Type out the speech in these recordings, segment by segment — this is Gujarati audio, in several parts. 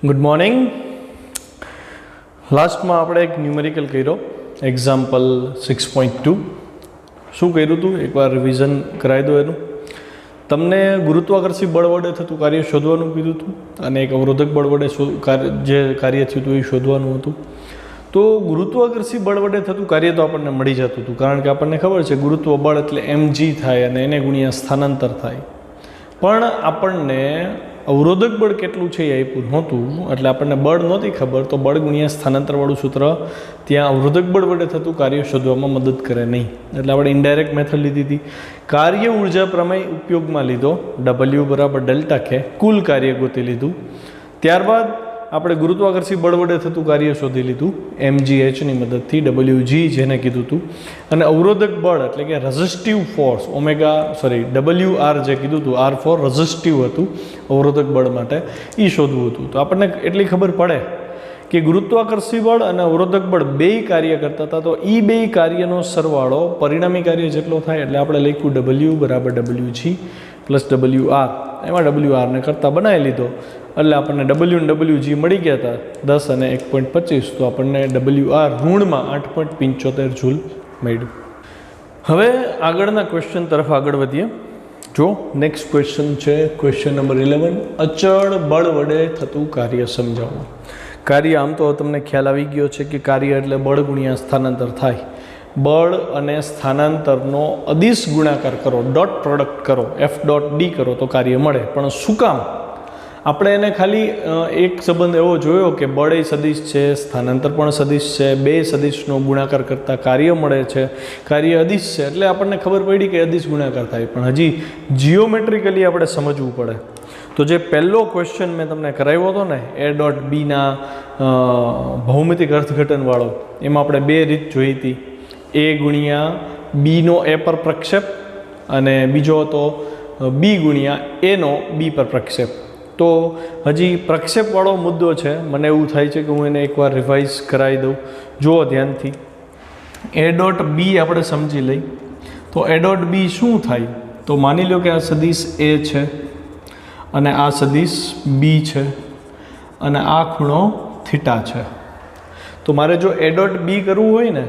Good morning. લાસ્ટમાં આપણે એક ન્યુમેરિકલ કર્યો, એક્ઝામ્પલ 6.2. શું કર્યું હતું એકવાર રિવિઝન કરાવી દો એનું. તમને ગુરુત્વાકર્ષી બળ વડે થતું કાર્ય શોધવાનું કીધું હતું અને એક અવરોધક બળ વડે જે કાર્ય થયું હતું એ શોધવાનું હતું. તો ગુરુત્વાકર્ષી બળ વડે થતું કાર્ય તો આપણને મળી જતું હતું, કારણ કે આપણને ખબર છે ગુરુત્વ બળ એટલે mg થાય અને એને ગુણ્યા સ્થાનાંતર થાય. પણ આપણને અવરોધક બળ કેટલું છે એ આપ્યું નહોતું, એટલે આપણને બળ નહોતી ખબર, તો બળ ગુણ્યા સ્થાનાંતરવાળું સૂત્ર ત્યાં અવરોધક બળ વડે થતું કાર્ય શોધવામાં મદદ કરે નહીં. એટલે આપણે ઇનડાયરેક્ટ મેથડ લીધી હતી. કાર્ય ઉર્જા પ્રમેય ઉપયોગમાં લીધો, W બરાબર ડેલ્ટા કે કુલ કાર્ય ગોતી લીધું. ત્યારબાદ આપણે ગુરુત્વાકર્ષી બળ વડે થતું કાર્ય શોધી લીધું mgh ની મદદથી, Wg જેને કીધું હતું. અને અવરોધક બળ એટલે કે રેઝિસ્ટિવ ફોર્સ Wr જે કીધું હતું, R ફોર રેઝિસ્ટિવ હતું અવરોધક બળ માટે, એ શોધવું હતું. તો આપણને એટલી ખબર પડે કે ગુરુત્વાકર્ષી બળ અને અવરોધક બળ બેય કાર્ય કરતા હતા, તો એ બેય કાર્યનો સરવાળો પરિણામી કાર્ય જેટલો થાય, એટલે આપણે લખ્યું W બરાબર Wg પ્લસ Wr. એમાં Wr ને કરતાં બનાવી લીધો, એટલે આપણને W અને Wg મળી ગયા હતા 10 અને 1.25, તો આપણને Wr ઋણમાં 8.75 જૂલ મળ્યું. હવે આગળના ક્વેશ્ચન તરફ આગળ વધીએ. જો નેક્સ્ટ ક્વેશ્ચન છે ક્વેશ્ચન નંબર 11. અચળ બળ વડે થતું કાર્ય સમજાવો. કાર્ય આમ તો તમને ખ્યાલ આવી ગયો છે કે કાર્ય એટલે બળ ગુણ્યા સ્થાનાંતર થાય. બળ અને સ્થાનાંતરનો અદિશ ગુણાકાર કરો, ડોટ પ્રોડક્ટ કરો, F.D કરો તો કાર્ય મળે. પણ શું કામ? આપણે એને ખાલી એક સંબંધ એવો જોયો કે બળ એ સદિશ છે, સ્થાનાંતર પણ સદિશ છે, બે સદિશનો ગુણાકાર કરતાં કાર્ય મળે છે, કાર્ય અદિશ છે, એટલે આપણને ખબર પડી કે અદિશ ગુણાકાર થાય. પણ હજી જીઓમેટ્રિકલી આપણે સમજવું પડે. તો જે પહેલો ક્વેશ્ચન મેં તમને કરાવ્યો હતો ને, A.Bના ભૌમિતિક અર્થઘટનવાળો, એમાં આપણે બે રીત જોઈ હતી. A ગુણ્યા બીનો A પર પ્રક્ષેપ અને બીજો હતો B ગુણ્યા Aનો B પર પ્રક્ષેપ. તો હજી પ્રક્ષેપવાળો મુદ્દો છે, મને એવું થાય છે કે હું એને એકવાર રિવાઇઝ કરાવી દઉં. જુઓ ધ્યાનથી. A.B આપણે સમજી લઈ. તો A.B શું થાય? તો માની લો કે આ સદિશ A છે અને આ સદિશ B છે અને આ ખૂણો થીટા છે. તો મારે જો A.B કરવું હોય ને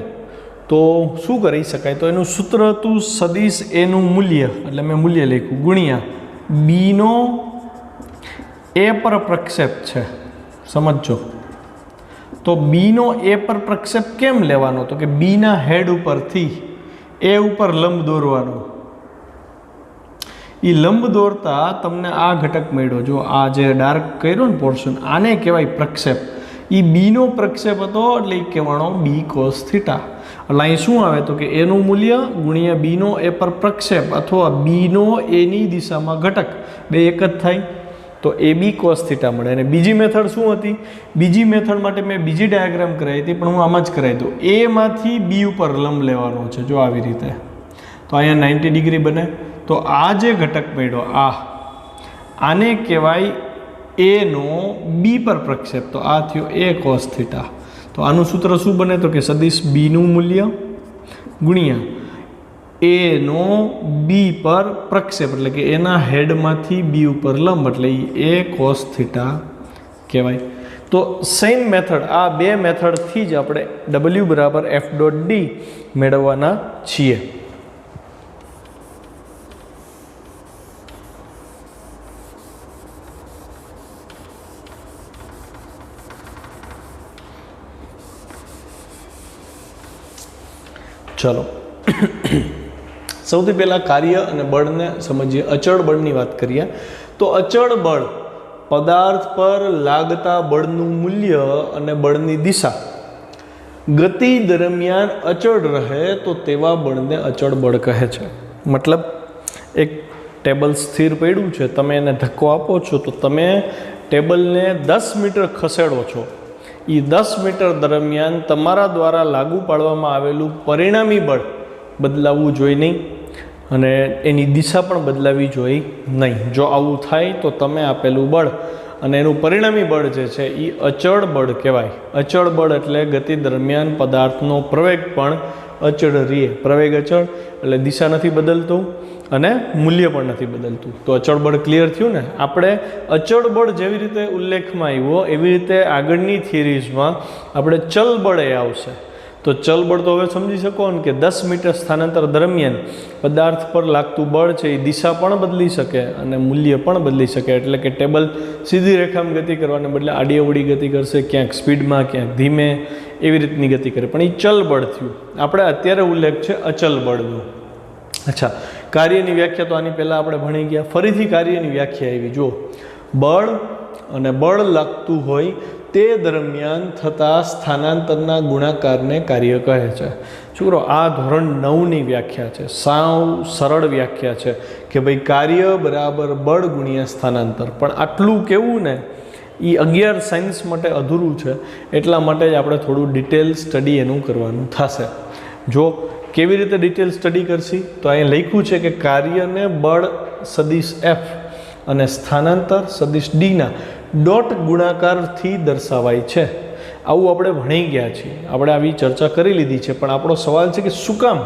તો શું કરી શકાય? તો એનું સૂત્ર હતું સદિશ એનું મૂલ્ય, એટલે મેં મૂલ્ય લખ્યું, ગુણ્યા બીનો A પર પ્રક્ષેપ છે. સમજો. તો બીનો A પર પ્રક્ષેપ કેમ લેવાનો? તો કે બીના હેડ ઉપરથી A ઉપર લંબ દોરવાનો. એ લંબ દોરતા તમને આ ઘટક મળ્યો. જો આ જે ડાર્ક કર્યો ને પોર્શન, આને કહેવાય પ્રક્ષેપ. એ બીનો પ્રક્ષેપ હતો એટલે એ કહેવાનો B cos થીટા. એટલે અહીં શું આવે? તો કે એનું મૂલ્ય ગુણ્યા બીનો A પર પ્રક્ષેપ અથવા બીનો એની દિશામાં ઘટક, બે એક જ થાય, તો AB cos થીટા મળે. અને બીજી મેથડ શું હતી? બીજી મેથડ માટે મેં બીજી ડાયાગ્રામ કરાવી હતી, પણ હું આમાં જ કરાવી દઉં. A માંથી B ઉપર લંબ લેવાનો છે, જો આવી રીતે. તો અહીંયા 90 ડિગ્રી બને. તો આ જે ઘટક મળ્યો, આને કહેવાય એનો B પર પ્રક્ષેપ. તો આ થયો A cos થીટા. તો આનું સૂત્ર શું બને? તો કે સદિશ બીનું મૂલ્ય ગુણ્યા એનો B પર પ્રક્ષેપ, એટલે કે એના હેડમાંથી B ઉપર લંબ, એટલે એ A cos થીટા કહેવાય. તો સેમ મેથડ, આ બે મેથડથી જ આપણે W બરાબર F.D મેળવવાના છીએ. ચલો સૌથી પહેલાં કાર્ય અને બળને સમજીએ. અચળ બળની વાત કરીએ તો અચળ બળ પદાર્થ પર લાગતા બળનું મૂલ્ય અને બળની દિશા ગતિ દરમિયાન અચળ રહે તો તેવા બળને અચળ બળ કહે છે. મતલબ એક ટેબલ સ્થિર પડ્યું છે, તમે એને ધક્કો આપો છો તો તમે ટેબલને 10 મીટર ખસેડો છો. એ 10 મીટર દરમિયાન તમારા દ્વારા લાગુ પાડવામાં આવેલું પરિણામી બળ બદલાવવું જોઈએ નહીં અને એની દિશા પણ બદલાવી જોઈએ નહીં. જો આવું થાય તો તમે આપેલું બળ અને એનું પરિણામી બળ જે છે એ અચળ બળ કહેવાય. અચળ બળ એટલે ગતિ દરમિયાન પદાર્થનો પ્રવેગ પણ અચળ રહે. પ્રવેગ અચળ એટલે દિશા નથી બદલતો અને મૂલ્ય પણ નથી બદલતું. તો અચળ બળ ક્લિયર થયું ને. આપણે અચળ બળ જેવી રીતે ઉલ્લેખમાં આવ્યો એવી રીતે આગળની થિયરીઝમાં આપણે ચલ બળ એ આવશે. તો ચલ બળ તો હવે સમજી શકો ને કે 10 મીટર સ્થાનાંતર દરમિયાન પદાર્થ પર લાગતું બળ છે એ દિશા પણ બદલી શકે અને મૂલ્ય પણ બદલી શકે. એટલે કે ટેબલ સીધી રેખામાં ગતિ કરવાને બદલે આડી અવળી ગતિ કરશે, ક્યાંક સ્પીડમાં ક્યાંક ધીમે, એવી રીતની ગતિ કરે. પણ એ ચલ બળ થયું. આપણે અત્યારે ઉલ્લેખ છે અચલ બળનો. અચ્છા, કાર્યની વ્યાખ્યા તો આની પહેલાં આપણે ભણી ગયા. ફરીથી કાર્યની વ્યાખ્યા આવી. જો બળ અને બળ લાગતું હોય તે દરમિયાન થતા સ્થાનાંતરના ગુણાકારને કાર્ય કહે છે. છોકરો, આ ધોરણ 9ની વ્યાખ્યા છે. સાવ સરળ વ્યાખ્યા છે કે ભાઈ કાર્ય બરાબર બળ ગુણ્યા સ્થાનાંતર. પણ આટલું કેવું ને એ 11 સાયન્સ માટે અધૂરું છે. એટલા માટે જ આપણે થોડું ડિટેલ સ્ટડી એનું કરવાનું થશે. જો કેવી રીતે ડિટેલ સ્ટડી કરશી તો અહીં લખ્યું છે કે કાર્યને બળ સદિશ એફ અને સ્થાનાંતર સદિશ ડીના ડોટ ગુણાકારથી દર્શાવાય છે. આવું આપણે ભણી ગયા છીએ, આપણે આવી ચર્ચા કરી લીધી છે. પણ આપણો સવાલ છે કે શું કામ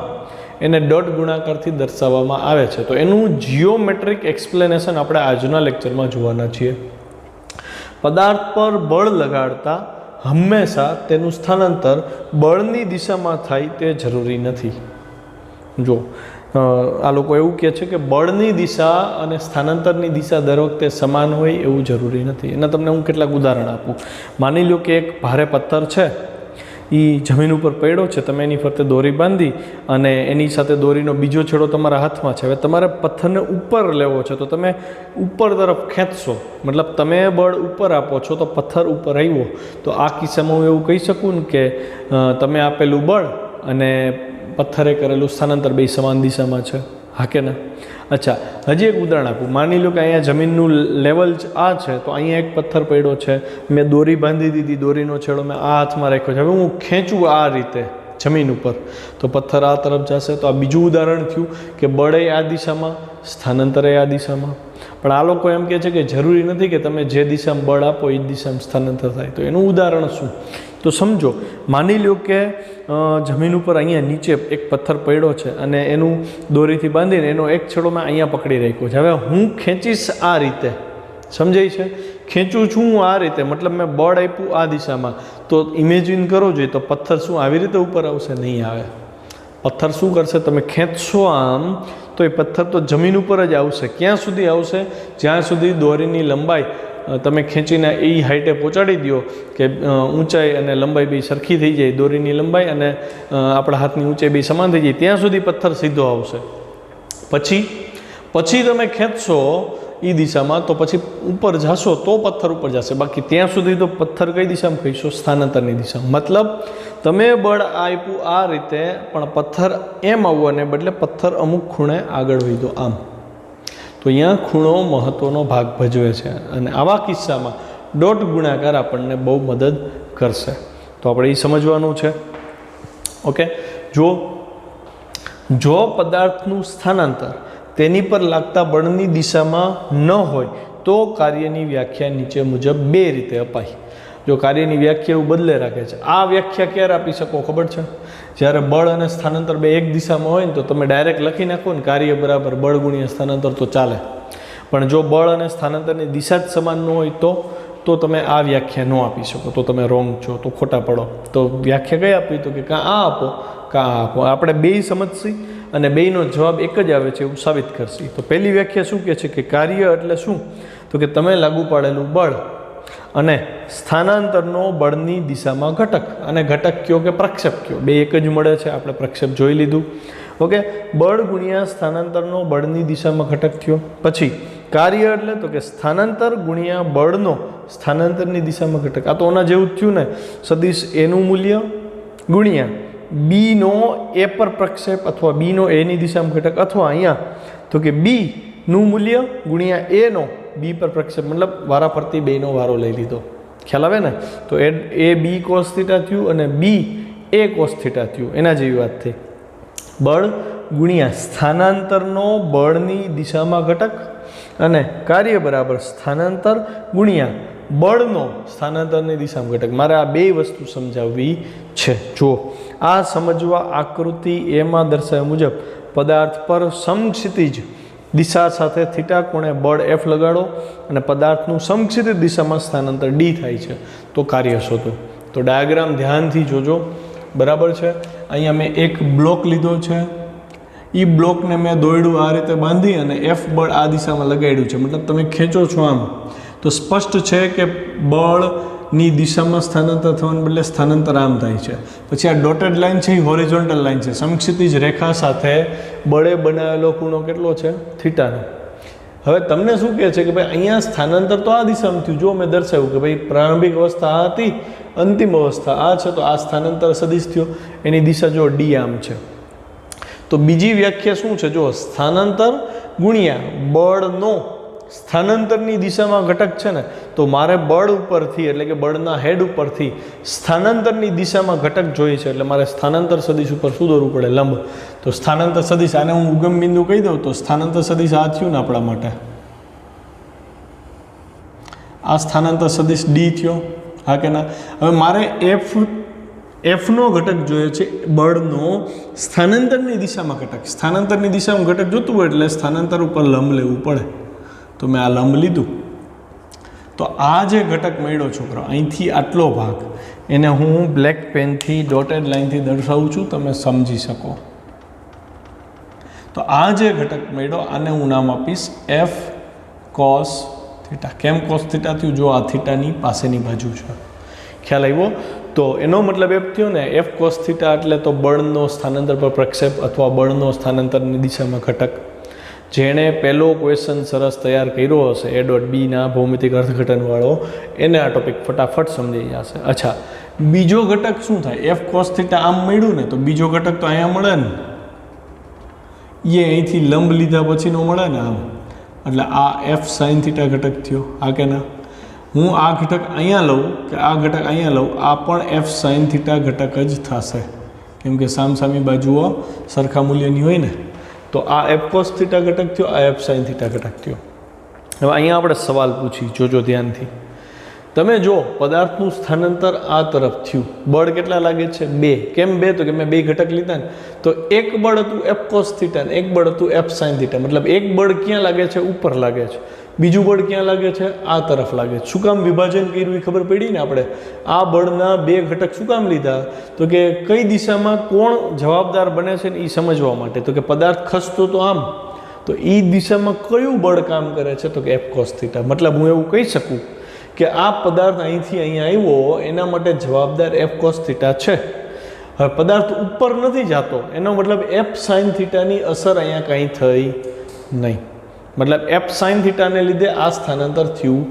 એને ડોટ ગુણાકારથી દર્શાવવામાં આવે છે? તો એનું જિયોમેટ્રિક એક્સપ્લેનેશન આપણે આજના લેક્ચરમાં જોવાના છીએ. પદાર્થ પર બળ લગાડતા હંમેશા તેનું સ્થાનાંતર બળની દિશામાં થાય તે જરૂરી નથી. જો આ લોકો એવું કહે છે કે બળની દિશા અને સ્થાનાંતરની દિશા દર વખતે સમાન હોય એવું જરૂરી નથી. એના તમને હું કેટલાક ઉદાહરણ આપું. માની લો કે એક ભારે પથ્થર છે, એ જમીન ઉપર પડ્યો છે, તમે એની ફરતે દોરી બાંધી અને એની સાથે દોરીનો બીજો છેડો તમારા હાથમાં છે. હવે તમારે પથ્થરને ઉપર લેવો છે તો તમે ઉપર તરફ ખેંચશો, મતલબ તમે બળ ઉપર આપો છો તો પથ્થર ઉપર આવ્યો. તો આ કિસ્સામાં હું એવું કહી શકું ને કે તમે આપેલું બળ અને પથ્થરે કરેલું સ્થાનાંતર બે સમાન દિશામાં છે. હા કે ના? અચ્છા, હજી એક ઉદાહરણ આપું. માની લો કે અહીંયા જમીનનું લેવલ આ છે, તો અહીંયા એક પથ્થર પડ્યો છે, મેં દોરી બાંધી દીધી, દોરીનો છેડો મેં આ હાથમાં રાખ્યો છે. હવે હું ખેંચું આ રીતે જમીન ઉપર તો પથ્થર આ તરફ જશે. તો આ બીજું ઉદાહરણ થયું કે બળે આ દિશામાં, સ્થાનાંતરે આ દિશામાં. પણ આ લોકો એમ કહે છે કે જરૂરી નથી કે તમે જે દિશામાં બળ આપો એ જ દિશામાં સ્થાનાંતર થાય. તો એનું ઉદાહરણ શું? તો સમજો, માની લો કે જમીન ઉપર અહીંયા નીચે એક પથ્થર પડ્યો છે અને એનું દોરીથી બાંધીને એનો એક છેડો મેં અહીંયા પકડી રાખ્યો છે. હવે હું ખેંચીશ આ રીતે, સમજાય છે? ખેંચું છું હું આ રીતે, મતલબ મેં બળ આપ્યું આ દિશામાં. તો ઇમેજિન કરો જોઈએ તો પથ્થર શું આવી રીતે ઉપર આવશે? નહીં આવે. પથ્થર શું કરશે? તમે ખેંચશો આમ તો એ પથ્થર તો જમીન ઉપર જ આવશે. ક્યાં સુધી આવશે? જ્યાં સુધી દોરીની લંબાઈ તમે ખેંચીને એ હાઈટે પહોંચાડી દો કે ઊંચાઈ અને લંબાઈ બી સરખી થઈ જાય, દોરીની લંબાઈ અને આપણા હાથની ઊંચાઈ બી સમાન થઈ જાય, ત્યાં સુધી પથ્થર સીધો આવશે. પછી તમે ખેંચશો એ દિશામાં તો પછી ઉપર જશો તો પથ્થર ઉપર જશે. બાકી ત્યાં સુધી તો પથ્થર કઈ દિશામાં ખેંચશો? સ્થાનાંતરની દિશામાં. મતલબ તમે બળ આપ્યું આ રીતે પણ પથ્થર એમ આવવાને બદલે પથ્થર અમુક ખૂણે આગળ વધ્યો આમ. તો અહીંયા ખૂણો મહત્ત્વનો ભાગ ભજવે છે અને આવા કિસ્સામાં ડોટ ગુણાકાર આપણને બહુ મદદ કરશે. તો આપણે એ સમજવાનું છે. ઓકે, જો પદાર્થનું સ્થાનાંતર તેની પર લાગતા બળની દિશામાં ન હોય તો કાર્યની વ્યાખ્યા નીચે મુજબ બે રીતે અપાય. જો કાર્યની વ્યાખ્યા એવું બદલે રાખે છે. આ વ્યાખ્યા ક્યારે આપી શકો ખબર છે? જ્યારે બળ અને સ્થાનાંતર બે એક દિશામાં હોય ને તો તમે ડાયરેક્ટ લખી નાખો ને કાર્ય બરાબર બળ ગુણ્યા સ્થાનાંતર તો ચાલે. પણ જો બળ અને સ્થાનાંતરની દિશા જ સમાન ન હોય તો તમે આ વ્યાખ્યા ન આપી શકો. તો તમે રોંગ છો, તો ખોટા પડો. તો વ્યાખ્યા કઈ આપી? તો કે કાં આ આપો કાં આ આપો. આપણે બેય સમજશી અને બેયનો જવાબ એક જ આવે છે એવું સાબિત કરશી. તો પહેલી વ્યાખ્યા શું કહે છે કે કાર્ય એટલે શું? તો કે તમે લાગુ પાડેલું બળ અને સ્થાનાંતરનો બળની દિશામાં ઘટક. અને ઘટક કયો કે પ્રક્ષેપ કયો, બે એક જ મળે છે. આપણે પ્રક્ષેપ જોઈ લીધું. ઓકે, બળ ગુણ્યા સ્થાનાંતરનો બળની દિશામાં ઘટક થયો. પછી કાર્ય એટલે તો કે સ્થાનાંતર ગુણ્યા બળનો સ્થાનાંતરની દિશામાં ઘટક. આ તો ઓના જેવું જ થયું ને, સદિશ એનું મૂલ્ય ગુણ્યા બીનો એ પર પ્રક્ષેપ અથવા બીનો એની દિશામાં ઘટક, અથવા અહીંયા તો કે બીનું મૂલ્ય ગુણ્યા એનો બી પર પ્રક્ષેપ, મતલબ વારા ફરતી બેનો વારો લઈ લીધો. ખ્યાલ આવે ને? તો એ બી કોસ થીટા થયું અને બી એ કોસ થીટા થયું. એના જેવી વાત થઈ. બળ ગુણ્યા સ્થાનાંતરનો બળની દિશામાં ઘટક અને કાર્ય બરાબર સ્થાનાંતર ગુણ્યા બળનો સ્થાનાંતરની દિશામાં ઘટક. મારે આ બે વસ્તુ સમજાવવી છે. જો આ સમજવા આકૃતિ એમાં દર્શાવ્યા મુજબ પદાર્થ પર સમક્ષિતિજ દિશા સાથે થીટા કોણે બળ એફ લગાડો અને પદાર્થનું સમક્ષિતિજ દિશામાં સ્થાનાંતર ડી થાય છે તો કાર્ય શોધો. તો ડાયાગ્રામ ધ્યાનથી જોજો, બરાબર છે. અહીંયા મેં એક બ્લોક લીધો છે, એ બ્લોકને મેં દોરડું આ રીતે બાંધી અને એફ બળ આ દિશામાં લગાડ્યું છે. મતલબ તમે ખેંચો છો આમ તો સ્પષ્ટ છે કે બળની દિશામાં સ્થાનાંતર થવાને બદલે સ્થાનાંતર આમ થાય છે. પછી આ ડોટેડ લાઇન છે એ હોરિઝોન્ટલ લાઇન છે, સમક્ષિતિજ રેખા સાથે બળે બનાવેલો ખૂણો કેટલો છે? થીટાનો. હવે તમને શું કહે છે કે ભાઈ અહીંયા સ્થાનાંતર તો આ દિશામાં થયું. જો મેં દર્શાવ્યું કે ભાઈ પ્રારંભિક અવસ્થા આ હતી, અંતિમ અવસ્થા આ છે, તો આ સ્થાનાંતર સદિશ થયો. એની દિશા જો ડી આમ છે. તો બીજી વ્યાખ્યા શું છે? જો સ્થાનાંતર ગુણ્યા બળનો સ્થાનાંતરની દિશામાં ઘટક છે ને, તો મારે બળ ઉપરથી એટલે કે બળના હેડ ઉપરથી સ્થાનાંતરની દિશામાં ઘટક જોઈએ છે. એટલે મારે સ્થાનાંતર સદિશ ઉપર શું દોરવું પડે? લંબ. તો સ્થાનાંતર સદિશ, આને હું ઉગમ બિંદુ કહી દઉં તો સ્થાનાંતર સદિશ આ થયું ને આપણા માટે, આ સ્થાનાંતર સદિશ ડી થયો, હા કે ના? હવે મારે એફનો ઘટક જોઈએ છે, બળનો સ્થાનાંતરની દિશામાં ઘટક. સ્થાનાંતરની દિશામાં ઘટક જોતું હોય એટલે સ્થાનાંતર ઉપર લંબ લેવું પડે. તો મેં આ લંબ લીધું. તો આ જે ઘટક મળ્યો છોકરો, અહીંથી આટલો ભાગ, એને હું બ્લેક પેનથી ડોટેડ લાઇનથી દર્શાવું છું, તમે સમજી શકો. તો આ જે ઘટક મળ્યો આને હું નામ આપીશ એફ કોસ થીટા. કેમ કોસ થીટા થયું? જો આ થીટાની પાસેની બાજુ છે, ખ્યાલ આવ્યો? તો એનો મતલબ એમ થયો ને એફ કોસ થીટા એટલે તો બળનો સ્થાનાંતર પર પ્રક્ષેપ અથવા બળનો સ્થાનાંતરની દિશામાં ઘટક. જેણે પહેલો ક્વેશ્ચન સરસ તૈયાર કર્યો હશે A.Bના ભૌમિતિક અર્થઘટનવાળો, એને આ ટોપિક ફટાફટ સમજાઈ જશે. અચ્છા, બીજો ઘટક શું થાય? એફ કોસ થીટા આમ મળ્યું ને, તો બીજો ઘટક તો અહીંયા મળે ને, એ અહીંથી લંબ લીધા પછીનો મળે ને આમ, એટલે આ એફ સાઇન થીટા ઘટક થયો, હા કે ના? હું આ ઘટક અહીંયા લઉં કે આ ઘટક અહીંયા લઉં, આ પણ એફ સાઇન થીટા ઘટક જ થશે, કેમ કે સામસામી બાજુઓ સરખા મૂલ્યની હોય ને. તો આ એફ કોસ થીટા ઘટક થયો, આ એફ સાઇન થીટા ઘટક થયો. હવે અહીંયા આપણે સવાલ પૂછી, જોજો ધ્યાનથી. તમે જો પદાર્થનું સ્થાનાંતર આ તરફ થયું, બળ કેટલા લાગે છે? 2. કેમ 2? તો કે મેં 2 ઘટક લીધા ને, તો એક બળ હતું એફ કોસ થીટા ને એક બળ હતું એફ સાઇન થીટા. મતલબ એક બળ ક્યાં લાગે છે? ઉપર લાગે છે. બીજું બળ ક્યાં લાગે છે? આ તરફ લાગે છે. શું કામ વિભાજન કર્યું એ ખબર પડી ને આપણે? આ બળના 2 ઘટક શું કામ લીધા? તો કે કઈ દિશામાં કોણ જવાબદાર બને છે ને એ સમજવા માટે. તો કે પદાર્થ ખસતો તો આમ, તો એ દિશામાં કયું બળ કામ કરે છે? તો કે એફ કોસ થીટા. મતલબ હું એવું કહી શકું કે આ પદાર્થ અહીંથી અહીંયા આવ્યો એના માટે જવાબદાર એફ કોસ થીટા છે. હવે પદાર્થ ઉપર નથી જતો, એનો મતલબ એફ સાઇન થીટાની અસર અહીંયા કાંઈ થઈ નહીં. મતલબ એફ સાઇન થીટાને લીધે આ સ્થાનાંતર થયું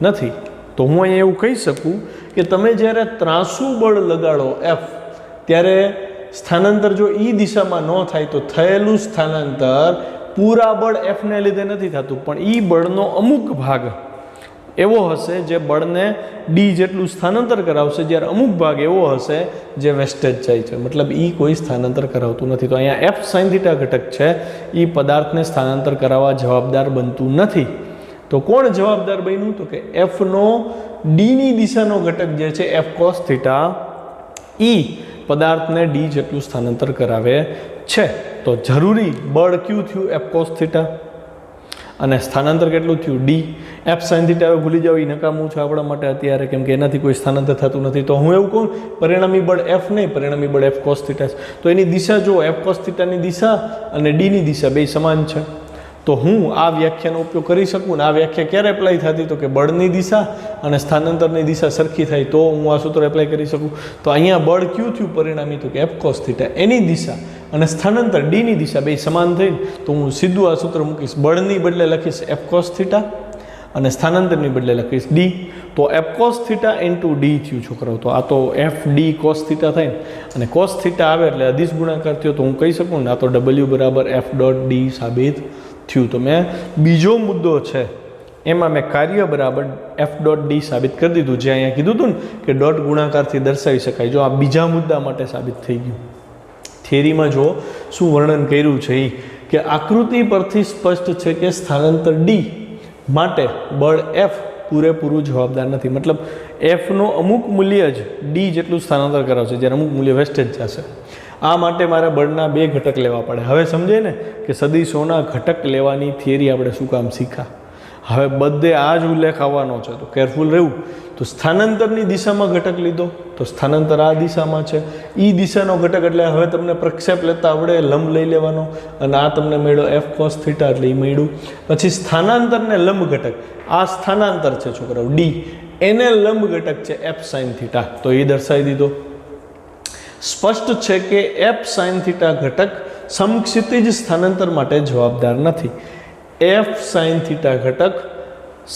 નથી. તો હું અહીંયા એવું કહી શકું કે તમે જ્યારે ત્રાંસુ બળ લગાડો એફ, ત્યારે સ્થાનાંતર જો એ દિશામાં ન થાય તો થયેલું સ્થાનાંતર પૂરા બળ એફને લીધે નથી થતું, પણ એ બળનો અમુક ભાગ એવો હશે જે બળને ડી જેટલું સ્થાનાંતર કરાવશે, જ્યારે અમુક ભાગ એવો હશે જે વેસ્ટેજ જાય છે. મતલબ એ કોઈ સ્થાનાંતર કરાવતું નથી. તો અહીંયા એફ સાઇન થીટા ઘટક છે એ પદાર્થને સ્થાનાંતર કરાવવા જવાબદાર બનતું નથી. તો કોણ જવાબદાર બન્યું? તો કે એફનો ડીની દિશાનો ઘટક જે છે એફ કોસ થીટા, એ પદાર્થને ડી જેટલું સ્થાનાંતર કરાવે છે. તો જરૂરી બળ ક્યુ થયું? F cos theta. અને સ્થાનાંતર કેટલું થયું? ડી. એફ સાઇન થીટા હવે ભૂલી જાવ, એ નકામું છે આપણા માટે અત્યારે, કેમ કે એનાથી કોઈ સ્થાનાંતર થતું નથી. તો હું એવું કહું, પરિણામી બળ એફ નહીં, પરિણામી બળ એફ કોસ થીટા છે. તો એની દિશા જો એફ કોસ થીટાની દિશા અને ડીની દિશા બે સમાન છે. તો હું આ વ્યાખ્યાનો ઉપયોગ કરી શકું. ને આ વ્યાખ્યા ક્યારે એપ્લાય થતી? તો કે બળની દિશા અને સ્થાનાંતરની દિશા સરખી થાય તો હું આ સૂત્ર એપ્લાય કરી શકું. તો અહીંયા બળ ક્યુ થયું પરિણામી? તો કે એફ કોસ થીટા. એની દિશા અને સ્થાનાંતર ડીની દિશા બે સમાન થઈને તો હું સીધું આ સૂત્ર મૂકીશ. બળની બદલે લખીશ એફ કોસ થીટા અને સ્થાનાંતરની બદલે લખીશ ડી. તો F cos theta into D થયું છોકરાઓ. તો આ તો એફ ડી કોસ થીટા થાય ને, અને કોસ થીટા આવે એટલે અદિશ ગુણાકાર થયો, તો હું કહી શકું ને આ તો ડબલ્યુ બરાબર એફ ડોટ ડી સાબિત થયું. તો મેં બીજો મુદ્દો છે એમાં મેં કાર્ય બરાબર એફ ડોટ ડી સાબિત કરી દીધું, જે અહીંયા કીધું હતું ને કે ડોટ ગુણાકારથી દર્શાવી શકાય. જો આ બીજા મુદ્દા માટે સાબિત થઈ ગયું. થિયરીમાં જો શું વર્ણન કર્યું છે એ કે આકૃતિ પરથી સ્પષ્ટ છે કે સ્થાનાંતર ડી માટે બળ એફ પૂરેપૂરું જવાબદાર નથી. મતલબ એફનો અમુક મૂલ્ય જ ડી જેટલું સ્થાનાંતર કરાવશે, જ્યારે અમુક મૂલ્ય વેસ્ટેજ જશે. આ માટે મારે બળના બે ઘટક લેવા પડે. હવે સમજે ને કે સદિશોના ઘટક લેવાની થિયરી આપણે શું કામ શીખા. હવે બધે આ જ ઉલ્લેખ આવવાનો છે, તો કેરફુલ રહેવું. તો સ્થાનાંતરની દિશામાં ઘટક લીધો, તો સ્થાનાંતર આ દિશામાં છે, એ દિશાનો ઘટક એટલે હવે તમને પ્રક્ષેપ લેતા આવડે, લંબ લઈ લેવાનો, અને આ તમને મળ્યો એફ કોસ થીટા એટલે એ મળ્યું. પછી સ્થાનાંતરને લંબ ઘટક, આ સ્થાનાંતર છે છોકરાઓ ડી, એને લંબ ઘટક છે એફ સાઇન થીટા, તો એ દર્શાવી દીધો. સ્પષ્ટ છે કે એફ સાઇન થીટા ઘટક સમક્ષિતિજ સ્થાનાંતર માટે જવાબદાર નથી. એફ સાઇન થીટા ઘટક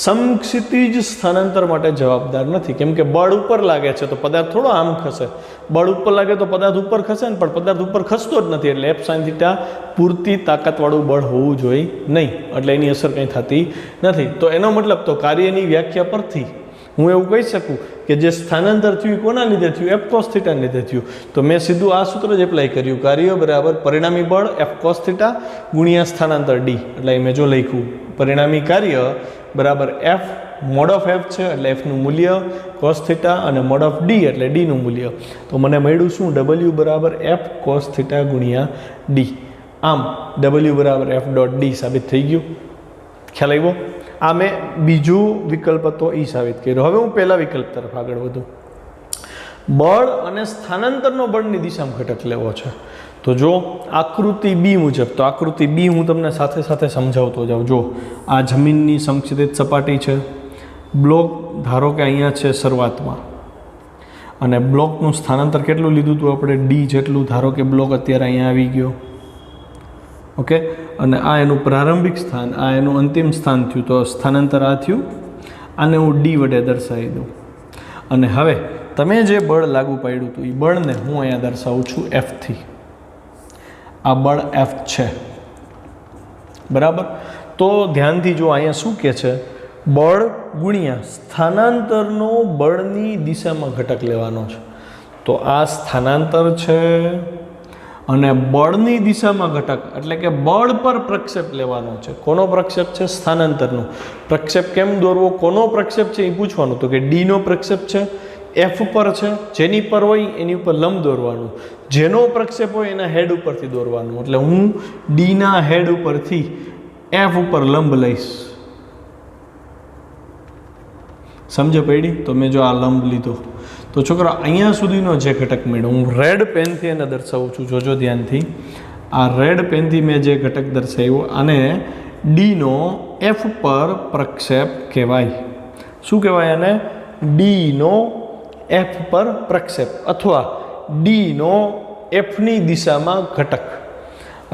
સમક્ષિતિજ સ્થાનાંતર માટે જવાબદાર નથી, કેમ કે બળ ઉપર લાગે છે તો પદાર્થ થોડો આમ ખસે. બળ ઉપર લાગે તો પદાર્થ ઉપર ખસે ને, પણ પદાર્થ ઉપર ખસતો જ નથી, એટલે એફ સાઇન થીટા પૂરતી તાકાતવાળું બળ હોવું જોઈએ નહીં, એટલે એની અસર કંઈ થતી નથી. તો એનો મતલબ તો કાર્યની વ્યાખ્યા પરથી હું એવું કહી શકું કે જે સ્થાનાંતર થયું એ કોના લીધે થયું? એફ કોસ થીટાને લીધે થયું. તો મેં સીધું આ સૂત્ર જ એપ્લાય કર્યું, કાર્ય બરાબર પરિણામી બળ એફ કોસ થીટા ગુણ્યા સ્થાનાંતર ડી, એટલે મેં જો લખ્યું પરિણામી કાર્ય બરાબર એફ મોડ ઓફ એફ છે એટલે એફનું મૂલ્ય કોસ થીટા, અને મોડ ઓફ ડી એટલે ડીનું મૂલ્ય. તો મને મળ્યું શું? ડબલ્યુ બરાબર એફ કોસ થીટા ગુણ્યા ડી. આમ ડબલ્યુ બરાબર એફ ડોટ ડી સાબિત થઈ ગયું. ખ્યાલ આવ્યો? આ મેં બીજું વિકલ્પ હતો એ સાબિત કર્યો. હવે હું પહેલા વિકલ્પ તરફ આગળ વધું. બળ અને સ્થાનાંતરનો બળની દિશામાં ઘટક લેવો છે. તો જો આકૃતિ બી મુજબ, તો આકૃતિ બી હું તમને સાથે સાથે સમજાવતો જાઉં. જો આ જમીનની સમક્ષિતિજ સપાટી છે, બ્લોક ધારો કે અહીંયા છે શરૂઆતમાં, અને બ્લોકનું સ્થાનાંતર કેટલું લીધું હતું આપણે? ડી જેટલું. ધારો કે બ્લોક અત્યારે અહીંયા આવી ગયો, ઓકે, અને આ એનું પ્રારંભિક સ્થાન, આ એનું અંતિમ સ્થાન થયું, તો સ્થાનાંતર આ થયું. આને હું ડી વડે દર્શાવી દઉં. અને હવે તમે જે બળ લાગુ પાડ્યું હતું એ બળને હું અહીંયા દર્શાવું છું એફથી. આ બળ એફ છે, બરાબર. તો ધ્યાનથી જો અહીંયા શું કહે છે? બળ ગુણ્યા સ્થાનાંતરનો બળની દિશામાં ઘટક લેવાનો છે. તો આ સ્થાનાંતર છે અને બળની દિશામાં ઘટક એટલે કે બળ પર પ્રક્ષેપ લેવાનો છે. કોનો પ્રક્ષેપ છે? સ્થાનાંતરનો. પ્રક્ષેપ કેમ દોરવો? કોનો પ્રક્ષેપ છે એ પૂછવાનું. તો કે ડીનો પ્રક્ષેપ છે, એફ પર છે, જેની પર હોય એની ઉપર લંબ દોરવાનું, જેનો પ્રક્ષેપ હોય એના હેડ ઉપરથી દોરવાનું. એટલે હું ડીના હેડ ઉપરથી એફ ઉપર લંબ લઈશ. સમજ પડી? તો મેં જો આ લંબ લીધો, તો છોકરા અહીંયા સુધીનો જે ઘટક મેળવ્યો હું રેડ પેનથી એને દર્શાવું છું. જોજો ધ્યાનથી, આ રેડ પેનથી મેં જે ઘટક દર્શાવ્યો આને ડીનો એફ પર પ્રક્ષેપ કહેવાય. શું કહેવાય આને? ડીનો એફ પર પ્રક્ષેપ, અથવા ડીનો એફની દિશામાં ઘટક.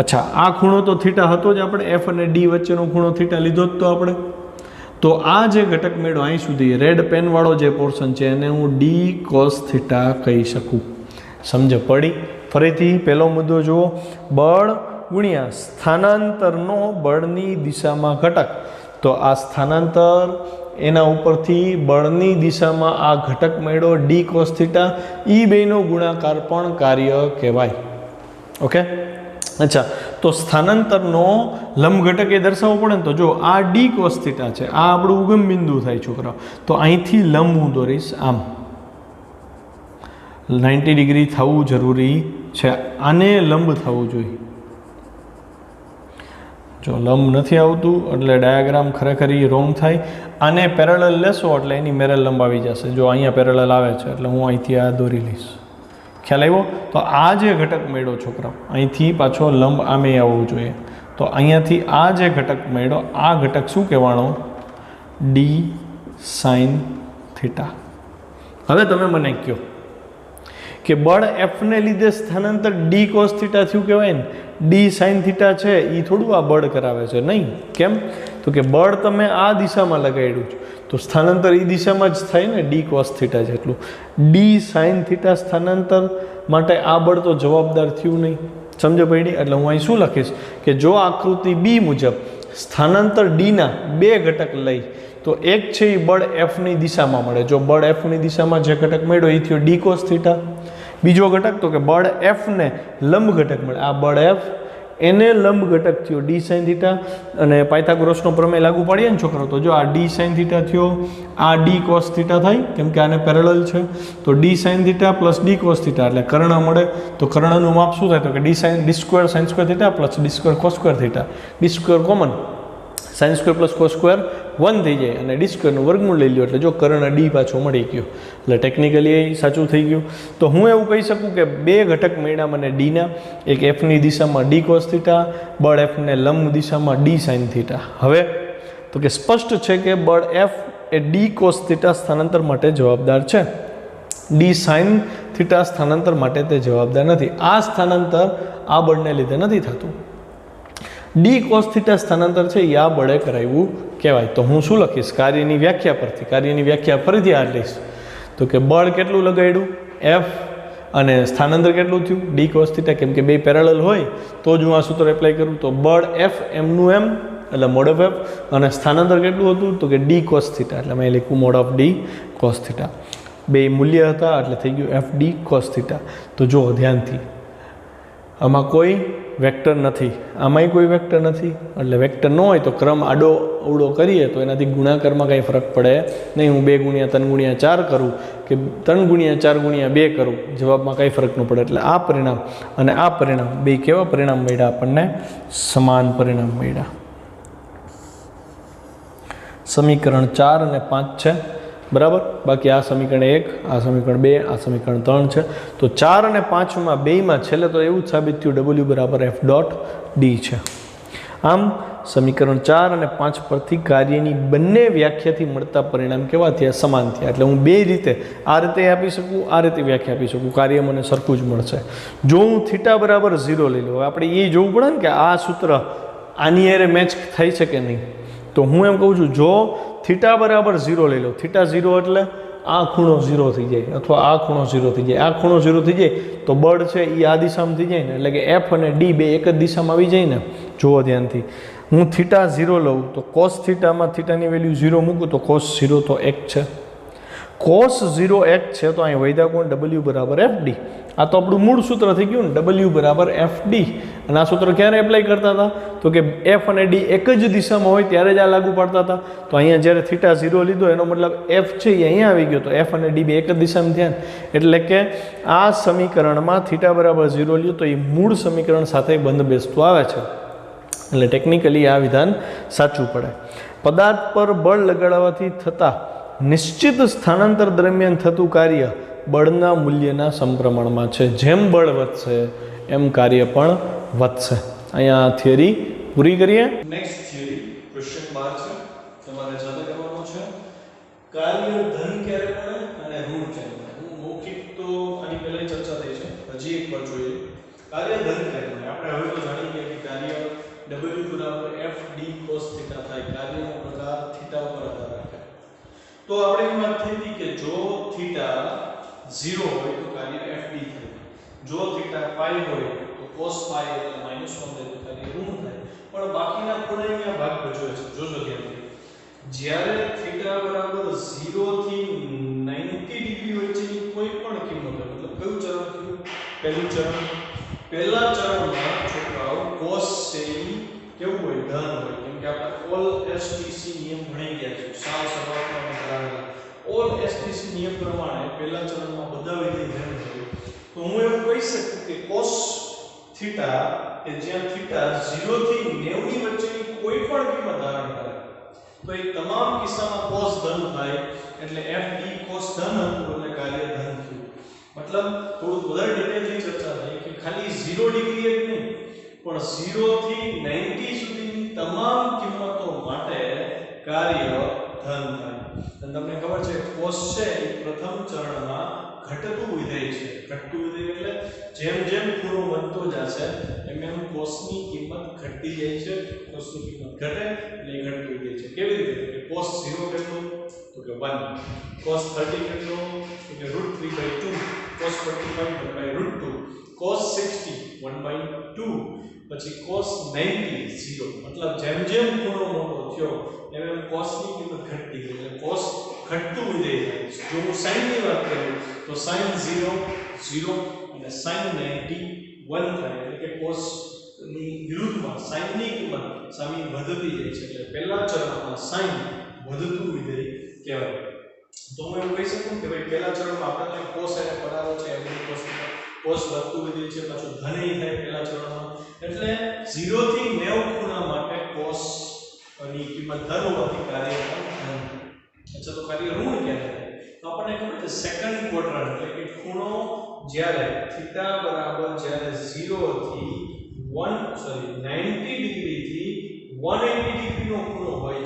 અચ્છા, આ ખૂણો તો થીટા હતો જ, આપણે એફ અને ડી વચ્ચેનો ખૂણો થીટા લીધો જ તો આપણે. તો આ જે ઘટક મેળો અહીં સુધી રેડ પેનવાળો જે પોર્શન છે એને હું ડી કોસ થીટા કહી શકું. સમજ પડી? ફરીથી પહેલો મુદ્દો જુઓ, બળ ગુણ્યા સ્થાનાંતરનો બળની દિશામાં ઘટક. તો આ સ્થાનાંતર, એના ઉપરથી બળની દિશામાં આ ઘટક મેળો ડી કોસ થીટા, એ બેનો ગુણાકાર પણ કાર્ય કહેવાય. ઓકે, અચ્છા, તો સ્થાનાંતરનો લંબ ઘટક એ દર્શાવવો પડે ને. તો જો આ ડી કોસ થીટા છે, આ આપણું ઉગમ બિંદુ થાય છોકરાઓ. તો અહીંથી લંબ હું દોરીશ આમ 90 ડિગ્રી થવું જરૂરી છે. આને લંબ થવું જોઈએ. જો લંબ નથી આવતું એટલે ડાયાગ્રામ ખરેખર એ રોંગ થાય. આને પેરેલલ લેશો એટલે એની મેરેલ લંબ આવી જશે. જો અહીંયા પેરેલલ આવે છે એટલે હું અહીંથી આ દોરી લઈશ. ખ્યાલ આવ્યો? તો આ જે ઘટક મેળો છોકરાઓ, અહીંથી પાછો લંબ આમે આવવું જોઈએ. તો અહીંયાથી આ જે ઘટક મેળો, આ ઘટક શું કહેવાનો? D sine theta. હવે તમે મને કહો કે બળ એફને લીધે સ્થાનાંતર ડી કોસ થીટા થયું કહેવાય ને? ડી સાઇન થીટા છે એ થોડું આ બળ કરાવે છે? નહીં. કેમ? તો કે બળ તમે આ દિશામાં લગાડ્યું છે, તો સ્થાનાંતર એ દિશામાં જ થાય ને, ડી કોસ થીટા જેટલું. ડી સાઇન થીટા સ્થાનાંતર માટે આ બળ તો જવાબદાર થયું નહીં. સમજ પડી? એટલે હું અહીં શું લખીશ કે જો આકૃતિ બી મુજબ સ્થાનાંતર ડીના બે ઘટક લઈ, તો એક છે એ બળ એફની દિશામાં મળે. જો બળ એફની દિશામાં જે ઘટક મળ્યો એ થયો ડી કોસ થીટા. બીજો ઘટક તો કે બળ એફને લંબ ઘટક મળે. આ બળ એફ એને લંબ ઘટક થયો ડી સાઇન થીટા, અને પાયથાગોરસનો પ્રમેય લાગુ પાડીએ ને છોકરો, તો જો આ ડી સાઇન થીટા થયો, આ ડી કોસ થીટા થાય કેમ કે આને પેરેલલ છે, તો D sine theta plus D cos theta એટલે કર્ણ મળે. તો કર્ણનું માપ શું થાય? તો કે D square sine square theta plus D square cos square theta, D square common, sine square plus cos square 1 થઈ જાય, અને ડી સ્ક્વેરનું વર્ગમૂળ લઈ લ્યો એટલે જો કર્ણ ડી પાછો મળી ગયો, એટલે ટેકનિકલી એ સાચું થઈ ગયું. તો હું એવું કહી શકું કે બે ઘટક મળ્યા મને ડીના, એક એફની દિશામાં ડી કોસ થીટા, બળ એફને લંબ દિશામાં ડી સાઇન થીટા. હવે તો કે સ્પષ્ટ છે કે બળ F A D cos theta સ્થાનાંતર માટે જવાબદાર છે, ડી સાઇન થીટા સ્થાનાંતર માટે તે જવાબદાર નથી. આ સ્થાનાંતર આ બળને લીધે નથી થતું. ડી કોસ થીટા સ્થાનાંતર છે એ આ બળે કરાવ્યું કહેવાય. તો હું શું લખીશ? કાર્યની વ્યાખ્યા પરથી, કાર્યની વ્યાખ્યા ફરીથી આ લઈશ, તો કે બળ કેટલું લગાડ્યું? એફ, અને સ્થાનાંતર કેટલું થયું? ડી કોસ થીટા, કેમ કે બે પેરેલલ હોય તો જ હું આ સૂત્ર એપ્લાય કરું. તો બળ એફ એમનું એમ એટલે મોડ ઓફ એફ, અને સ્થાનાંતર કેટલું હતું? તો કે ડી કોસ થીટા, એટલે મેં લખ્યું mode of D cos theta. બે મૂલ્ય હતા એટલે થઈ ગયું એફ ડી કોસ થીટા. તો જો ધ્યાનથી, આમાં કોઈ વેક્ટર નથી, આમાંય કોઈ વેક્ટર નથી, એટલે વેક્ટર ન હોય તો ક્રમ આડો અવળો કરીએ તો એનાથી ગુણાકારમાં કંઈ ફરક પડે નહીં. હું 2 ગુણ્યા 3 ગુણ્યા 4 કરું કે 3 ગુણ્યા 4 ગુણ્યા 2 કરું, જવાબમાં કંઈ ફરક ન પડે. એટલે આ પરિણામ અને આ પરિણામ બે કેવા પરિણામ મળ્યા આપણને? સમાન પરિણામ મળ્યા. સમીકરણ 4 અને 5 છે, બરાબર. બાકી આ સમીકરણ 1, આ સમીકરણ 2, આ સમીકરણ 3 છે. તો 4 અને 5માં બેયમાં છેલ્લે તો એવું જ સાબિત થયું W બરાબર F ડોટ ડી છે. આમ સમીકરણ 4 અને 5 પરથી કાર્યની બંને વ્યાખ્યાથી મળતા પરિણામ કેવા થયા? સમાન થયા. એટલે હું બે રીતે, આ રીતે આપી શકું, આ રીતે વ્યાખ્યા આપી શકું, કાર્ય મને સરખું જ મળશે. જો હું થીટા બરાબર 0 લઈ લઉં, આપણે એ જોવું પડે ને કે આ સૂત્ર આની હારે મેચ થાય છે કે નહીં. તો હું એમ કહું છું, જો થીટા બરાબર 0 લઈ લો, થીટા 0 એટલે આ ખૂણો 0 થઈ જાય, અથવા આ ખૂણો 0 થઈ જાય. આ ખૂણો 0 થઈ જાય તો બળ છે એ આ દિશામાં થઈ જાય ને, એટલે કે એફ અને ડી બે એક જ દિશામાં આવી જાય ને. જુઓ ધ્યાનથી, હું થીટા 0 લઉં તો કોસ થીટામાં થીટાની વેલ્યુ 0 મૂકું તો કોસ 0 તો 1 છે, કોસ 0 1 છે. તો અહીં વૈધા કોણ? W બરાબર એફ ડી. આ તો આપણું મૂળ સૂત્ર થઈ ગયું ને, W બરાબર એફ ડી. અને આ સૂત્ર ક્યારે એપ્લાય કરતા હતા? તો કે એફ અને ડી એક જ દિશામાં હોય ત્યારે જ આ લાગુ પાડતા હતા. તો અહીંયા જ્યારે થીટા 0 લીધો એનો મતલબ એફ છે એ અહીંયા આવી ગયો, તો એફ અને ડી બે એક જ દિશામાં થયા. એટલે કે આ સમીકરણમાં થીટા બરાબર 0 લ્યો તો એ મૂળ સમીકરણ સાથે બંધ બેસતું આવે છે. એટલે ટેકનિકલી આ વિધાન સાચું પડે. પદાર્થ પર બળ લગાડવાથી થતા નિશ્ચિત સ્થાનાંતર દરમિયાન થતું કાર્ય બળના મૂલ્યના સમપ્રમાણમાં છે. જેમ બળ વધશે એમ કાર્ય પણ વધશે. અહીંયા થિયરી પૂરી કરીએ. નેક્સ્ટ થિયરી ક્વેશ્ચન 12 છે, તમારે જાતે કરવાનો છે. કાર્ય ધન ક્યારે મળે અને ઋણ ક્યારે મળે? હું મૌખિક તો આની પહેલા ચર્ચા થઈ છે, હજી એક વાર જોઈએ. કાર્ય ધન ક્યારે મળે? આપણે હવે તો જાણી ગયા કે કાર્ય W બરાબર F D cos થીટા થાય. કાર્યનો પ્રકાર થીટા ઉપર આધાર રાખે. તો આપણે એમ વાત થઈ હતી કે જો થીટા 0 હોય તો કાર્ય FD થાય, જો થીટા પાઈ હોય તો cos પાઈ એટલે -1 થાય તો કાર્ય ઋણ થાય. પણ બાકીના ખૂણે અહીંયા ભાગ ભજવે છે. જોજો ધ્યાનથી, જ્યારે થીટા બરાબર 0 થી 90 ડિગ્રી વચ્ચેની કોઈ પણ કિંમત હોય, મતલબ કયું ચરણ થયું? પહેલું ચરણ. પહેલા ચરણમાં છોકરાઓ cos છે કેવું હોય? ધન હોય, કેમ કે આપણે ઓલ STC નિયમ ભણી ગયા છે. સાવ શરૂઆતમાં આપણે ભણાવેલા ઓલ STC નિયમ પ્રમાણે પહેલા ચરણમાં બધા વિધેય ધન હોય. તો હું એવું કહી શકું કે cos થીટા કે જ્યાં થીટા 0 થી 90 ની વચ્ચેની કોઈ પણ કિંમત ધારણ કરે તો એ તમામ કિસ્સામાં cos ધન થાય. એટલે FD cos ધન હતું એટલે કાર્ય ધન થયું. મતલબ થોડું વધારે ડિટેલથી ચર્ચા થઈ કે ખાલી 0 ડિગ્રી જ નહીં પણ 0 થી 90 સુધીની તમામ કિંમતો માટે કાર્ય ધન થાય. અને તમને ખબર છે cos છે એ પ્રથમ ચરણમાં ઘટતું વિધેય છે. ઘટતું વિધેય એટલે જેમ જેમ ખૂણો વધતો જશે એમ એમ cos ની કિંમત ઘટતી જાય છે. cos ની કિંમત ઘટે એટલે એ ઘટતું વિધેય છે. કેવી રીતે? કે cos 0 કેટલું? તો કે 1. cos 30 કેટલું? તો કે √3/2. cos 45 1/√2. cos 60 1/2. પછી cos 90 0. મતલબ જેમ જેમ ખૂણો મોટો થયો એમ એમ cos ની કિંમત ઘટતી ગઈ. એટલે cos ઘટતું વિધેય થાય. જો હું sin ની વાત કરું તો sin 0 0 અને sin 90 1 થાય. એટલે કે cos ની વિરુદ્ધમાં સાઈનની કિંમત સામે વધતી જાય છે એટલે પહેલા ચરણમાં સાઈન વધતું વિધેય કહેવાય. તો હું એવું કહી શકું કે ભાઈ પહેલા ચરણમાં આપણે cos અને પડાવો છે એની cos વધતું વિધેય છે પાછું ધન થાય પહેલા ચરણમાં એટલે 0 થી 90 ખૂણા માટે cos ની કિંમત ધન હોવાથી કાર્ય પણ ધન. અચ્છા તો કાર્ય ઋણ ક્યારે થાય તો આપણને ખબર છે સેકન્ડ ક્વોડ્રન્ટ એટલે કે ખૂણો જ્યારે થીટા બરાબર જ્યારે 0 થી 90 ડિગ્રી થી 180 ડિગ્રી નો ખૂણો હોય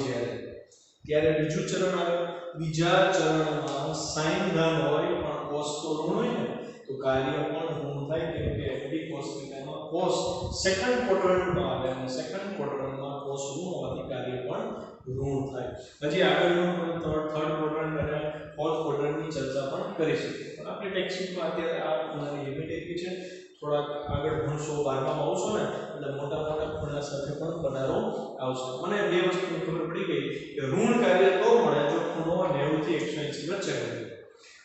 ત્યારે બીજું ચરણ આવે. બીજા ચરણમાં sin ધન હોય પણ cos તો ઋણ હોય ને તો કાર્ય પણ ઋણ થાય કેમ કે fd cos θ માં cos સેકન્ડ ક્વોડ્રન્ટમાં આવે અને સેકન્ડ ક્વોડ્રન્ટમાં cos ઋણ હોવાથી કાર્ય પણ ઋણ થાય. હજી આગળનું થર્ડ ક્વોડ્રન્ટ અને ફોર્થ ક્વોડ્રન્ટની ચર્ચા પણ કરી શકીએ. પણ આપણે ટેક્સ્ટમાં અત્યારે આ ખૂણાની લિમિટ એટલી છે. થોડાક આગળ ભણશો 12માં આવશો ને એટલે મોટા ખૂણા સાથે પણ બનારો આવશે. મને બે વસ્તુની ખબર પડી ગઈ કે ઋણ કાર્ય તો મળે જો ખૂણો 90 થી 180 વચ્ચે હોય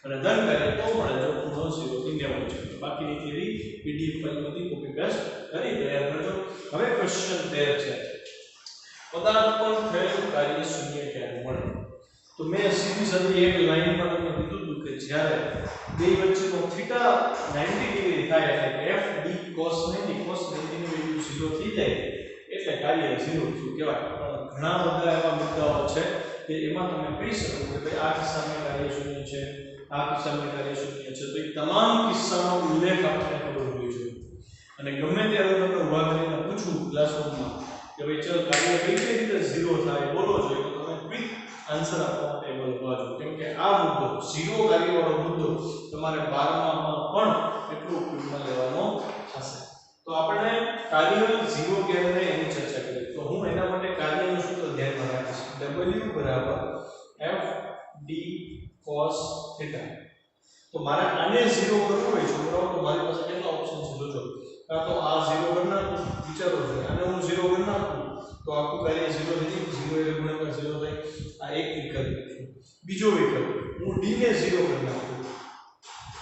અને ધન કાર્ય તો મળે જો ખૂણો 0 થી 90 છે. બાકીની થિયરી પીડીએફ ફાઇલમાંથી કોપી પેસ્ટ કરી તૈયાર કરજો. હવે ક્વેશ્ચન 13 છે પદાર્થ પર થયેલું કાર્ય શૂન્ય ક્યારે મળે. તો મેં સીધી સાદી એક લાઈનમાં તમને કીધું હતું કે જ્યારે બે વચ્ચેનો થીટા 90 ડિગ્રી થાય એટલે f d cos 90 ની વેલ્યુ 0 થઈ જાય એટલે કાર્ય 0 થયું કહેવાય. પણ ઘણા બધા એવા મુદ્દાઓ છે કે એમાં તમે કહી શકો કે ભાઈ આ કિસ્સામાં કાર્ય શૂન્ય છે, આ કિસ્સામાં કાર્ય શૂન્ય છે. તો એ તમામ કિસ્સાનો ઉલ્લેખ આપણને ખબર હોવી જોઈએ. અને ગમે ત્યારે તમને ઉભા કરીને પૂછું ક્લાસરૂમમાં કે ભાઈ ચલ કાર્ય કઈ રીતે 0 થાય બોલો જોઈએ તો તમે ક્વિક આન્સર આપવા માટે એબલ હોવા જોઈએ. કેમ કે આ મુદ્દો 0 કાર્યવાળો મુદ્દો તમારે 12માં પણ એટલું ઉપયોગમાં લેવાનો થશે. તો આપણે કાર્ય 0 ક્યારે થાય એની ચર્ચા કરીએ. તો હું એના માટે કાર્યનું સૂત્ર ધ્યાનમાં રાખીશ. w બરાબર f d cos θ. તો મારે આને 0 કરવું હોય છોકરાઓ તો મારી પાસે કેટલા ઓપ્શન છે જોજો. કાં તો આ 0 કરી નાખું વિચારો છો આને હું 0 કરી નાખું તો આખું કાર્ય 0 થઈ જાય. 0 એટલે ગુણાકાર 0 થાય. આ એક વિકલ્પ છે. બીજો વિકલ્પ હું d ને 0 કરી નાખું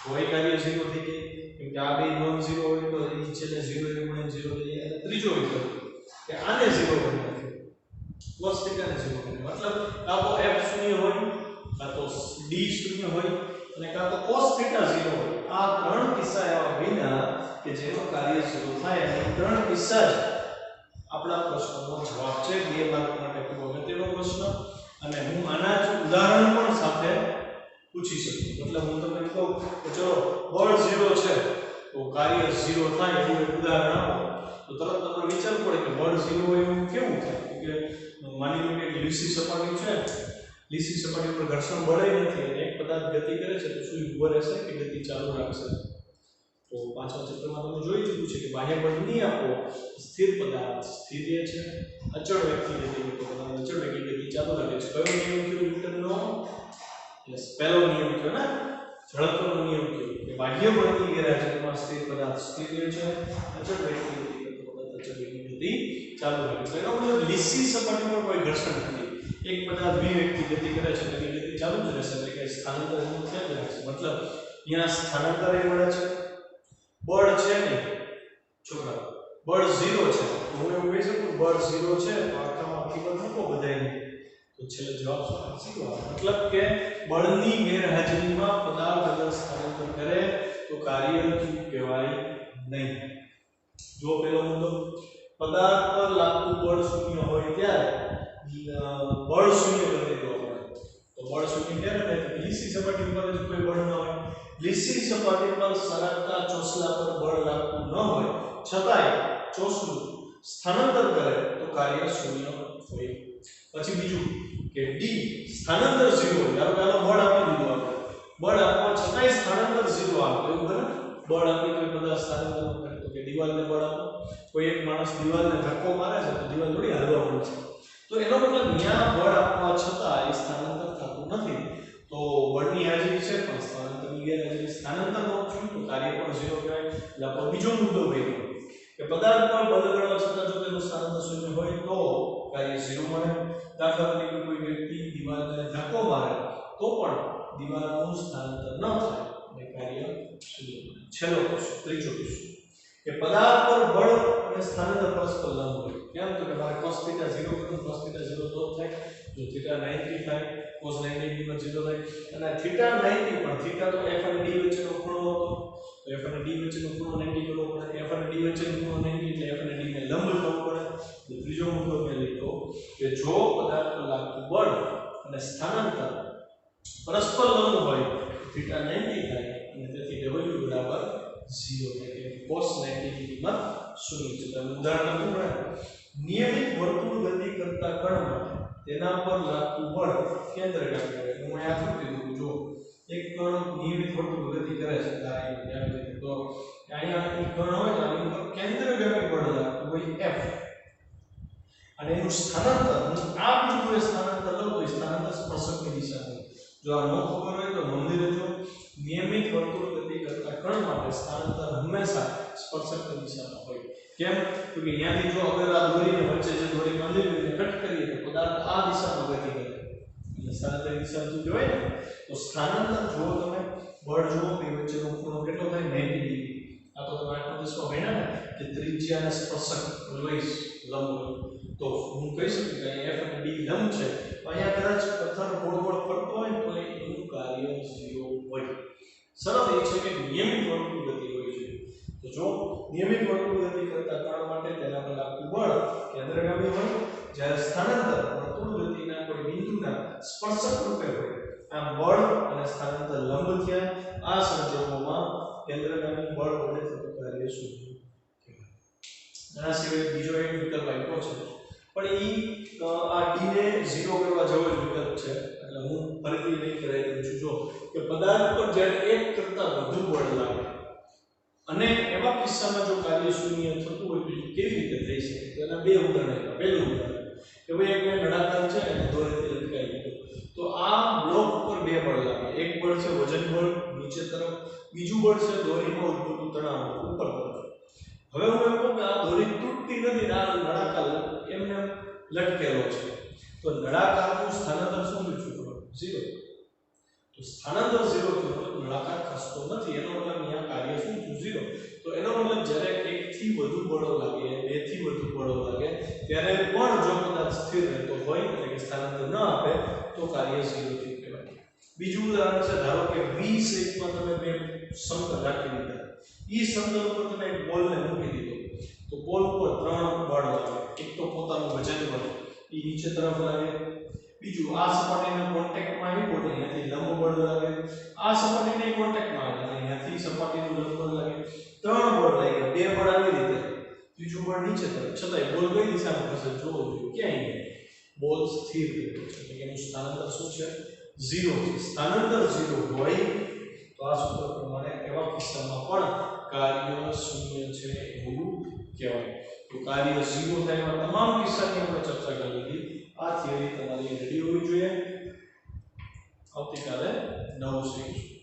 તો એ કાર્ય 0 થઈ જાય કેમ કે આ બે નોન 0 હોય તો એ છેલ્લે 0 એટલે ગુણાકાર 0 થઈ જાય. અને ત્રીજો વિકલ્પ કે આને 0 કરી નાખું cos θ ને 0 કરી મતલબ કાં તો f શૂન્ય હોય કાં તો d શૂન્ય હોય અને કાં તો cos θ 0 હોય. આ ત્રણ કિસ્સા એવા વિના કે જેનો કાર્ય 0 થાય અને ત્રણ કિસ્સા જ આપણા પ્રશ્નનો જવાબ છે. 2 માર્ક માટે ખૂબ અગત્યનો પ્રશ્ન અને હું આના જ ઉદાહરણ પણ સાથે પૂછી શકું. મતલબ હું તમને કહું કે ચલો બળ 0 છે તો કાર્ય 0 થાય એવું એક ઉદાહરણ આપો તો તરત તમને વિચાર પડે કે બળ 0 હોય એવું કેવું થાય. કે માની લો કે લીસી સપાટી છે, લીસી સપાટી પર ઘર્ષણ બળ નથી અને એક પદાર્થ ગતિ કરે છે તો શું ઊભો રહેશે કે ગતિ ચાલુ રાખશે. તો પાછલા ચિત્રમાં તમે જોઈ ચૂક્યું છે કે બાહ્ય બળ નહીં આપો સ્થિર પદાર્થ સ્થિર રહે છે. અચળ વેગથી ગતિ કરતો પદાર્થ અચળ વેગથી ગતિ ચાલુ રાખે છે. કયો નિયમ કયો ન્યૂટનનો? યસ પહેલો નિયમ કયો ને ઝડપનો નિયમ કયો કે બાહ્ય બળની ગેરહાજરીમાં સ્થિર પદાર્થ સ્થિર રહે છે. અચળ વેગથી ગતિ કરતો પદાર્થ અચળ વેગથી ગતિ ચાલુ રાખે છે. એનો મતલબ લીસી સપાટી પર કોઈ ઘર્ષણ નથી. એક પદાર્થ v વેગથી ગતિ કરે છે તેની ગતિ ચાલુ જ રહેશે એટલે કે સ્થાનાંતર એનું થયા જ રહેશે. મતલબ અહીંયા સ્થાનાંતર એ મળે છે બળ છે ને છોકરા બળ 0 છે તો હું એવું કહી શકું બળ 0 છે તો આખામાં આખી બળ મૂકો બધાયને તો છેલ્લે જવાબ શું આવશે? મતલબ કે બળની ગેરહાજરીમાં પદાર્થ અગર સ્થાનાંતર કરે તો કાર્ય કહેવાય નહીં. જો પેલો મુદ્દો પદાર્થ પર લાગતું બળ શૂન્ય હોય ત્યારે બળ શૂન્ય કરી દેવું પડે. તો બળ શૂન્ય ક્યારે થાય? લીસી સપાટી ઉપર જ કોઈ બળ ન હોય. લીસી સપાટી પર સરકતા ચોસલા પર બળ લાગતું ન હોય છતાંય ચોસલું સ્થાનાંતર કરે તો કાર્ય શૂન્ય હોય. પછી બીજું કે d સ્થાનાંતર 0 હોય. ધારો કે આનો બળ આપી દીધું આપણે બળ આપવા છતાંય સ્થાનાંતર 0 આવે એવું બને. બળ આપી કોઈ પદાર્થ સ્થાનાંતર કરે તો કે દિવાલને બળ આપો કોઈ એક માણસ દિવાલને ધક્કો મારે છે તો દિવાલ થોડી હલવા માંડે છે. તો એનો મતલબ ત્યાં બળ આપવા છતાં એ સ્થાનાંતર થતું નથી. તો બળની હાજરી છે પણ સ્થાનાંતરની ગેરહાજરી સ્થાનાંતર ન થયું તો કાર્ય પણ 0 કહેવાય. એટલે આપણો બીજો મુદ્દો ભાઈ કે પદાર્થ પર બળ લગાડવા છતાં જો તેનું સ્થાનાંતર શૂન્ય હોય તો કાર્ય 0 મળે. દાખલા તરીકે કોઈ વ્યક્તિ દિવાલને ધક્કો મારે તો પણ દિવાલનું સ્થાનાંતર ન થાય અને કાર્ય 0 મળે. છેલ્લો પ્રશ્ન ત્રીજો પ્રશ્ન કે પદાર્થ પર બળ અને સ્થાનાંતર પરસ્પર લંબ હોય. કેમ તો કે મારે cos θ 0 કરું, cos θ 0 તો જ થાય જો θ 90 થાય, cos 90 ની 0 થાય. અને θ 90 પણ θ તો f અને d વચ્ચેનો ખૂણો હતો, તો f અને d વચ્ચેનો ખૂણો 90 કરવો પડે. f અને d વચ્ચેનો ખૂણો 90 એટલે f અને d ને લંબ થવું પડે. તો ત્રીજો મુદ્દો મેં લીધો કે જો પદાર્થ પર લાગતું બળ અને સ્થાનાંતર પરસ્પર લંબ હોય θ 90 થાય અને તેથી w બરાબર 0 થાય કે cos 90 ની કિંમત 0 છે. તો ઉદાહરણ આપું પડે, નિયમિત વર્તુળ ગતિ કરતા કણ માટે તેના પર લાગતું બળ કેન્દ્રગામી હોય. હું આ શું કીધું, જો એક કણ નિયમિત વર્તુળ ગતિ કરે છે તો અહીંયા એક કણ હોય તો આની ઉપર કેન્દ્રગામી બળ લાગતું હોય F, અને એનું સ્થાનાંતર આ બિંદુએ સ્થાનાંતર લો તો સ્થાનાંતર સ્પર્શકની દિશામાં. જો આ ન ખબર હોય તો નોંધી લેજો, નિયમિત વર્તુળ ગતિ કરતા કણ માટે સ્થાનાંતર હંમેશા સ્પર્શકની દિશામાં હોય. કેમ તો કે અહીંયાથી જો અગર આ દોરીને વચ્ચે જે દોરી બાંધેલી કટ કરીએ તો પદાર્થ આ દિશામાં ગતિ કરે એટલે સ્થાનાંતર દિશા જો હોય ને તો સ્થાનાંતર જો તમે બળ જુઓ કે વચ્ચેનો ખૂણો કેટલો થાય 90 ડિગ્રી. આ તો તમે આટલો દિશા ભણ્યા ને કે ત્રિજ્યા અને સ્પર્શક લઈશ લંબ, તો હું કહી શકું કે f અને d લંબ છે. અહીંયા કદાચ પથ્થર ગોળ ગોળ ફરતો હોય તો એનું કાર્ય 0 હોય. શરત એ છે કે નિયમિત વર્તુળ ગતિ હોય છે. તો જો નિયમિત વર્તુળ ગતિ કરતા કણ માટે તેના પર લાગતું બળ કેન્દ્રગામી હોય, જ્યારે સ્થાનાંતર વર્તુળ ગતિના કોઈ બિંદુના સ્પર્શક રૂપે હોય. આમ બળ અને સ્થાનાંતર લંબ થયા. આ સંજોગોમાં કેન્દ્રગામી બળ વડે થતું કાર્ય શું કહેવાય. આના સિવાય બીજો એક વિકલ્પ આપ્યો છે, પણ આ d ને 0 કરવા જેવો જ વિકલ્પ છે. એટલે હું ફરીથી લઈ કરાવી દઉં છું. જો કે પદાર્થ પર જ્યારે એક કરતા વધુ બળ લાગે અને એવા કિસ્સામાં જો કાર્ય શૂન્ય થતું હોય તો કેવી રીતે થઈ શકે, તો એના બે ઉદાહરણ આપ્યા. પહેલું ઉદાહરણ કે ભાઈ એક નળાકાર છે અને દોરીથી લટકાવી દીધો, તો આ બ્લોક ઉપર બે બળ લાગે. એક બળ છે વજન બળ નીચે તરફ, બીજું બળ છે દોરીમાં ઉદ્ભવતું તણાવ ઉપર તરફ. હવે હું એમ કહું કે આ દોરી તૂટતી નથી, આ નળાકાર એમને લટકેલો છે, તો નળાકારનું સ્થાનાંતર શું થયું? 0. તો સ્થાનાંતર 0 થયું તો નળાકાર ખસતો નથી. એનો મતલબ અહીંયા કાર્ય શું થયું? 0. તો એનો મતલબ જ્યારે એકથી વધુ બળો લાગે, બેથી વધુ બળો લાગે ત્યારે પણ જો પદાર્થ સ્થિર રહેતો હોય એટલે કે સ્થાનાંતર ન આપે તો કાર્ય 0 થયું કહેવાય. બીજું ઉદાહરણ છે, ધારો કે V શેપમાં તમે બે સમતલ રાખી દીધા. ઈ સમતલ ઉપર તમે એક બોલને મૂકી દીધો, તો બોલ ઉપર 3 બળ લાગે. એક તો પોતાનું વજન બળ, ઈ નીચે તરફ લાગે. બીજું આ સપાટીના કોન્ટેક્ટમાં આવ્યું એટલે અહીંયાથી લંબ બળ લાગે. આ સપાટીના કોન્ટેક્ટમાં આવે એટલે અહીંયાથી સપાટીનું લંબ બળ લાગે. 3 બળ લાગ્યા, 2 બળ આવી રીતે, ત્રીજું બળ નીચે તરફ. છતાંય બોલ કઈ દિશામાં ખસે જોવો જોઈએ, ક્યાંય નહીં. બોલ સ્થિર રહેતો છે એટલે કે એનું સ્થાનાંતર શું છે? 0 છે. સ્થાનાંતર 0 હોય તો આ સૂત્ર પ્રમાણે એવા કિસ્સામાં પણ કાર્ય શૂન્ય છે એવું કહેવાય. તો કાર્ય 0 થાય એવા તમામ કિસ્સાની આપણે ચર્ચા કરી લીધી. આ થિયરી તમારી રેડી હોવી જોઈએ. આવતીકાલે નવું શીખીશું.